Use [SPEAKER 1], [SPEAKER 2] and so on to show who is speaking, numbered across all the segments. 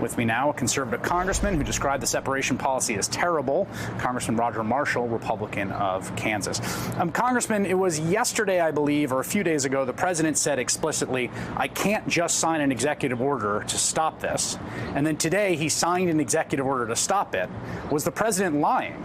[SPEAKER 1] With me now, a conservative congressman who described the separation policy as terrible, Congressman Roger Marshall, Republican of Kansas. Congressman, it was yesterday, I believe, or a few days ago, the president said explicitly, I can't just sign an executive order to stop this. And then today he signed an executive order to stop it. Was the president lying?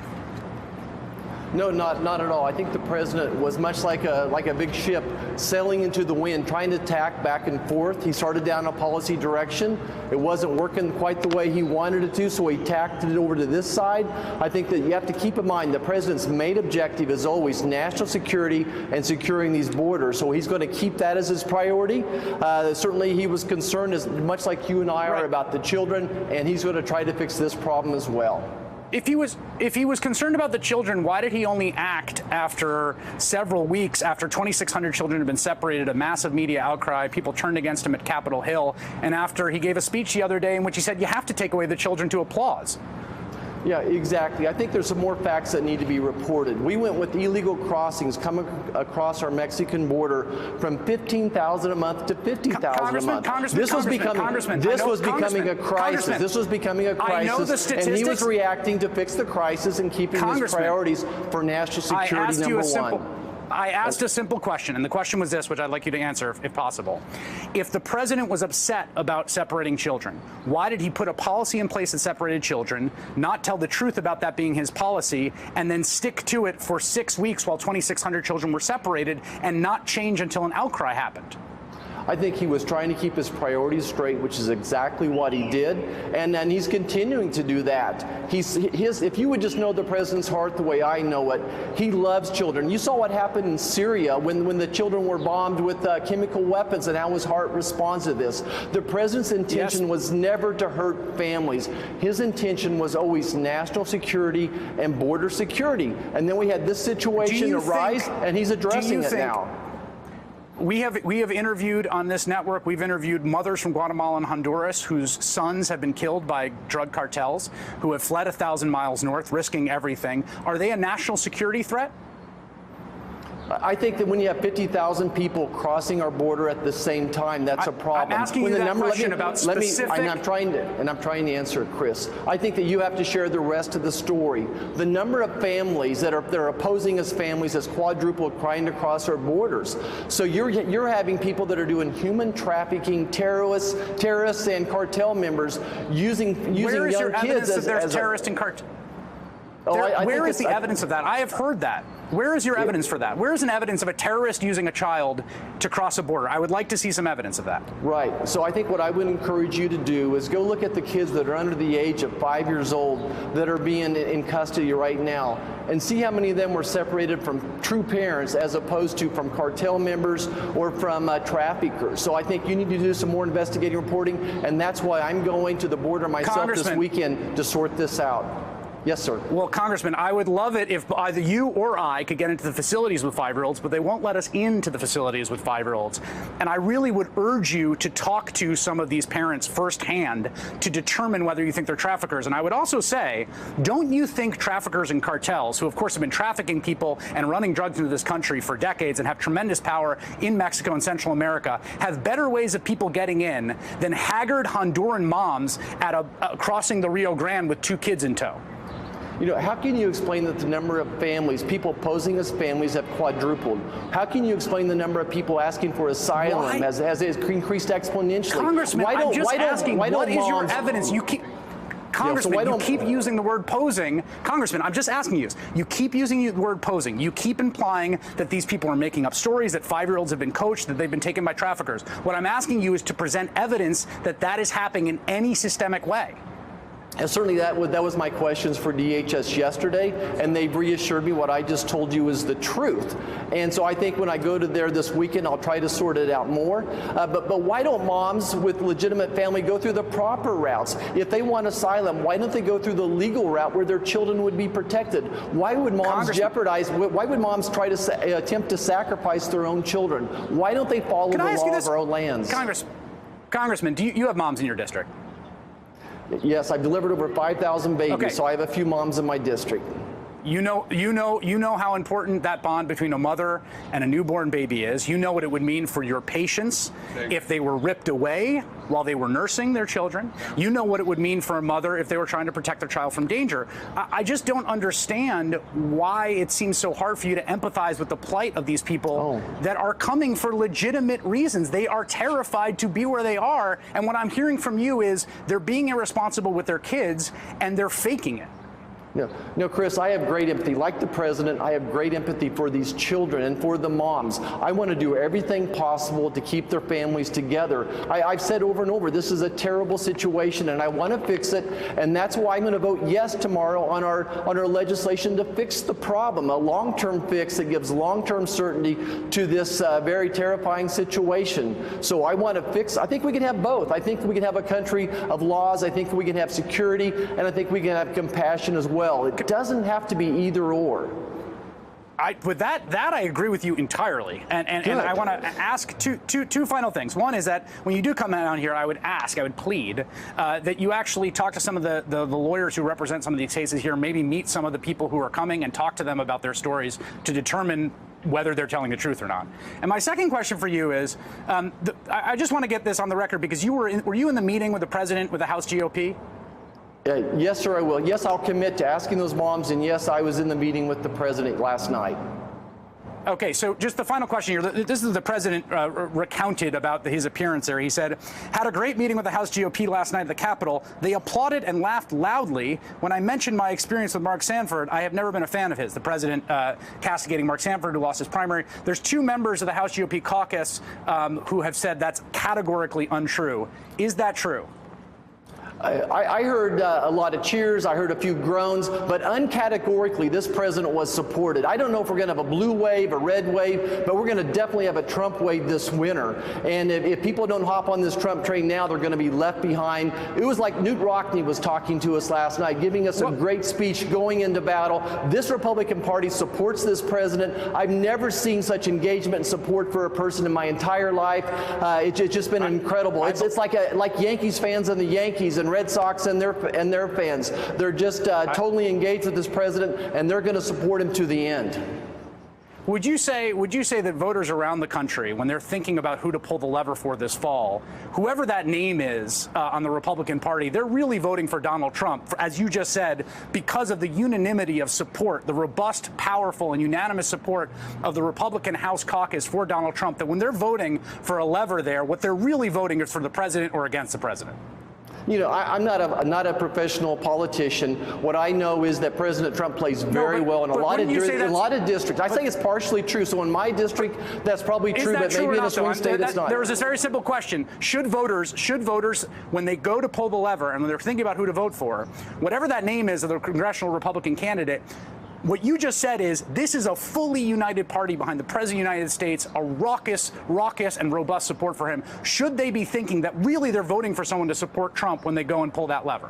[SPEAKER 2] No, not at all. I think the president was much like a big ship sailing into the wind, trying to tack back and forth. He started down a policy direction. It wasn't working quite the way he wanted it to, so he tacked it over to this side. I think that you have to keep in mind the president's main objective is always national security and securing these borders. So he's going to keep that as his priority. Certainly he was concerned, as much like you and I are, about the children, and he's going to try to fix this problem as well.
[SPEAKER 1] If he was concerned about the children, why did he only act after several weeks after 2,600 children had been separated, a massive media outcry, people turned against him at Capitol Hill, and after he gave a speech the other day in which he said you have to take away the children to applause?
[SPEAKER 2] Yeah, exactly. I think there's some more facts that need to be reported. We went with illegal crossings coming across our Mexican border from 15,000 a month to 50,000 a month. This was becoming a crisis. This was becoming a crisis, and he was reacting to fix the crisis and keeping his priorities for national security number one.
[SPEAKER 1] I asked a simple question, and the question was this, which I'd like you to answer if possible. If the president was upset about separating children, why did he put a policy in place that separated children, not tell the truth about that being his policy, and then stick to it for 6 weeks while 2,600 children were separated and not change until an outcry happened?
[SPEAKER 2] I think he was trying to keep his priorities straight, which is exactly what he did, and he's continuing to do that. If you would just know the president's heart the way I know it, he loves children. You saw what happened in Syria when the children were bombed with chemical weapons and how his heart responds to this. The president's intention was never to hurt families. His intention was always national security and border security. And then we had this situation arise, and he's addressing it now.
[SPEAKER 1] We have interviewed on this network, we've interviewed mothers from Guatemala and Honduras whose sons have been killed by drug cartels, who have fled 1,000 miles north, risking everything. Are they a national security threat?
[SPEAKER 2] I think that when you have 50,000 people crossing our border at the same time, that's a problem.
[SPEAKER 1] I'm asking you that question about specific...
[SPEAKER 2] I'm trying to answer it, Chris. I think that you have to share the rest of the story. The number of families that are opposing us families has quadrupled trying to cross our borders. So you're having people that are doing human trafficking, terrorists and cartel members using young kids as
[SPEAKER 1] terrorists and cartel. Where is the evidence of that? I have heard that. Where is your evidence for that? Where is an evidence of a terrorist using a child to cross a border? I would like to see some evidence of that.
[SPEAKER 2] Right. So I think what I would encourage you to do is go look at the kids that are under the age of 5 years old that are being in custody right now and see how many of them were separated from true parents as opposed to from cartel members or from traffickers. So I think you need to do some more investigative reporting, and that's why I'm going to the border myself this weekend to sort this out. Yes, sir.
[SPEAKER 1] Well, Congressman, I would love it if either you or I could get into the facilities with 5-year-olds, but they won't let us into the facilities with 5-year-olds. And I really would urge you to talk to some of these parents firsthand to determine whether you think they're traffickers. And I would also say, don't you think traffickers and cartels, who of course have been trafficking people and running drugs into this country for decades and have tremendous power in Mexico and Central America, have better ways of people getting in than haggard Honduran moms at crossing the Rio Grande with 2 kids in tow?
[SPEAKER 2] You know, how can you explain that the number of families, people posing as families, have quadrupled? How can you explain the number of people asking for asylum has increased exponentially?
[SPEAKER 1] Congressman, I'm just asking, what is your evidence? You keep... Congressman, you keep using the word posing. Congressman, I'm just asking you. You keep using the word posing. You keep implying that these people are making up stories, that 5-year-olds have been coached, that they've been taken by traffickers. What I'm asking you is to present evidence that that is happening in any systemic way.
[SPEAKER 2] And certainly that was my questions for DHS yesterday, and they've reassured me what I just told you is the truth. And so I think when I go to there this weekend, I'll try to sort it out more. But why don't moms with legitimate family go through the proper routes? If they want asylum, why don't they go through the legal route where their children would be protected? Why would moms jeopardize? Why would moms try to attempt to sacrifice their own children? Why don't they follow the law of our own lands?
[SPEAKER 1] Congressman, do you have moms in your district?
[SPEAKER 2] Yes, I've delivered over 5,000 babies, so I have a few moms in my district.
[SPEAKER 1] You know how important that bond between a mother and a newborn baby is. You know what it would mean for your patients if they were ripped away while they were nursing their children. You know what it would mean for a mother if they were trying to protect their child from danger. I just don't understand why it seems so hard for you to empathize with the plight of these people that are coming for legitimate reasons. They are terrified to be where they are. And what I'm hearing from you is they're being irresponsible with their kids and they're faking it.
[SPEAKER 2] No, Chris, I have great empathy. Like the president, I have great empathy for these children and for the moms. I want to do everything possible to keep their families together. I've said over and over, this is a terrible situation, and I want to fix it, and that's why I'm going to vote yes tomorrow on our legislation to fix the problem, a long-term fix that gives long-term certainty to this very terrifying situation. So I want to fix. I think we can have both. I think we can have a country of laws. I think we can have security, and I think we can have compassion as well. It doesn't have to be either or.
[SPEAKER 1] With that I agree with you entirely. And I want to ask two final things. One is that when you do come down here, I would plead that you actually talk to some of the lawyers who represent some of these cases here, maybe meet some of the people who are coming and talk to them about their stories to determine whether they're telling the truth or not. And my second question for you is, I just want to get this on the record because were you in the meeting with the president with the House GOP?
[SPEAKER 2] Yes, sir, I will. Yes, I'll commit to asking those moms, and yes, I was in the meeting with the president last night.
[SPEAKER 1] Okay, so just the final question here. This is the president recounted about his appearance there. He said, had a great meeting with the House GOP last night at the Capitol. They applauded and laughed loudly when I mentioned my experience with Mark Sanford. I have never been a fan of his. The president castigating Mark Sanford, who lost his primary. There's two members of the House GOP caucus who have said that's categorically untrue. Is that true?
[SPEAKER 2] I heard a lot of cheers, I heard a few groans, but uncategorically this president was supported. I don't know if we're going to have a blue wave, a red wave, but we're going to definitely have a Trump wave this winter. And if people don't hop on this Trump train now, they're going to be left behind. It was like Newt Rockne was talking to us last night, giving us a great speech going into battle. This Republican Party supports this president. I've never seen such engagement and support for a person in my entire life. It's just been incredible. It's like Yankees fans and the Yankees and Red Sox and their fans. They're just totally engaged with this president, and they're going to support him to the end.
[SPEAKER 1] Would you say that voters around the country, when they're thinking about who to pull the lever for this fall, whoever that name is on the Republican Party, they're really voting for Donald Trump, as you just said, because of the unanimity of support, the robust, powerful, and unanimous support of the Republican House caucus for Donald Trump, that when they're voting for a lever there, what they're really voting is for the president or against the president?
[SPEAKER 2] You know, I'm not a professional politician. What I know is that President Trump plays very well in a lot of districts. I think it's partially true. So in my district, that's probably true, but maybe in this one state it's not.
[SPEAKER 1] There was this very simple question: should voters, when they go to pull the lever and when they're thinking about who to vote for, whatever that name is of the congressional Republican candidate, what you just said is this is a fully united party behind the President of the United States, a raucous and robust support for him. Should they be thinking that really they're voting for someone to support Trump when they go and pull that lever?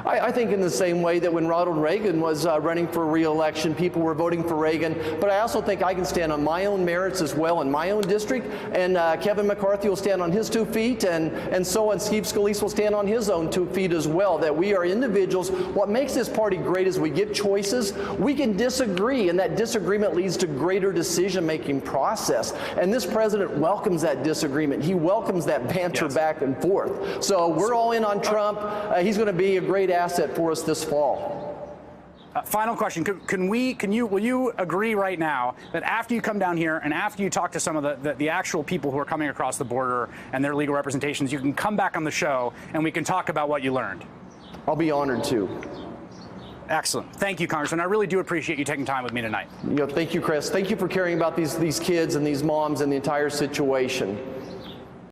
[SPEAKER 2] I think in the same way that when Ronald Reagan was running for re-election, people were voting for Reagan. But I also think I can stand on my own merits as well in my own district. And Kevin McCarthy will stand on his 2 feet, and so on Steve Scalise will stand on his own 2 feet as well, that we are individuals. What makes this party great is we give choices. We can disagree, and that disagreement leads to greater decision-making process. And this president welcomes that disagreement. He welcomes that banter back and forth. So we're all in on Trump. He's going to be a great asset for us this fall.
[SPEAKER 1] Final question. Will you agree right now that after you come down here and after you talk to some of the actual people who are coming across the border and their legal representations, you can come back on the show and we can talk about what you learned?
[SPEAKER 2] I'll be honored to.
[SPEAKER 1] Excellent. Thank you, Congressman. I really do appreciate you taking time with me tonight.
[SPEAKER 2] Thank you, Chris. Thank you for caring about these kids and these moms and the entire situation.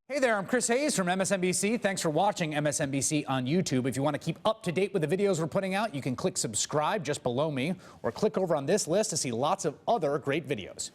[SPEAKER 3] Hey there, I'm Chris Hayes from MSNBC. Thanks for watching MSNBC on YouTube. If you want to keep up to date with the videos we're putting out, you can click subscribe just below me or click over on this list to see lots of other great videos.